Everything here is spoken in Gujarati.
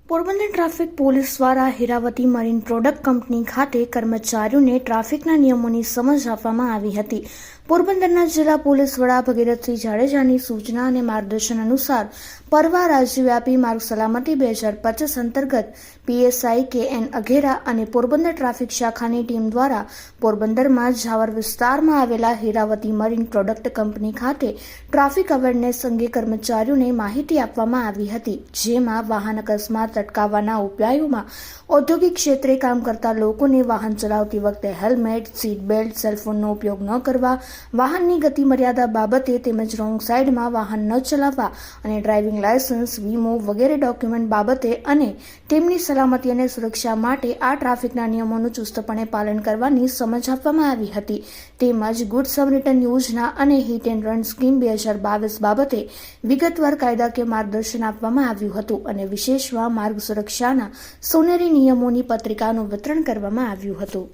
પોરબંદર ટ્રાફિક પોલીસ દ્વારા હીરાવતી મરીન પ્રોડક્ટ કંપની ખાતે કર્મચારીઓને ટ્રાફિકના નિયમોની સમજ આપવામાં આવી હતી. પોરબંદરના જિલ્લા પોલીસ વડા ભગીરથસિંહ જાડેજાની સૂચના અને માર્ગદર્શન અનુસાર પરવા રાજ્યવ્યાપી માર્ગ સલામતી 2025 અંતર્ગત પીએસઆઈ કે.એન. અઘેરા અને પોરબંદર ટ્રાફિક શાખાની ટીમ દ્વારા પોરબંદરમાં ઝાવર વિસ્તારમાં આવેલા હીરાવતી મરીન પ્રોડક્ટ કંપની ખાતે ટ્રાફિક અવેરનેસ અંગે કર્મચારીઓને માહિતી આપવામાં આવી હતી, જેમાં વાહન અકસ્માત અટકાવવાના ઉપાયોમાં ઔદ્યોગિક ક્ષેત્રે કામ કરતા લોકોને વાહન ચલાવતી વખતે હેલ્મેટ, સીટ બેલ્ટ, સેલફોનનો ઉપયોગ ન કરવા, વાહનની ગતિ મર્યાદા બાબતે તેમજ રોંગ સાઈડમાં વાહન ન ચલાવવા અને ડ્રાઇવિંગ લાયસન્સ, વીમો વગેરે ડોક્યુમેન્ટ બાબતે અને તેમની સલામતી અને સુરક્ષા માટે આ ટ્રાફિકના નિયમોનું ચુસ્તપણે પાલન કરવાની સમજ આપવામાં આવી હતી. તેમજ ગુડ સમરિટન યોજના અને હિટ એન્ડ રન સ્કીમ 2022 બાબતે વિગતવાર કાયદાકીય માર્ગદર્શન આપવામાં આવ્યું હતું અને વિશેષમાં માર્ગ સુરક્ષાના સોનેરી નિયમોની પત્રિકાનું વિતરણ કરવામાં આવ્યું હતું.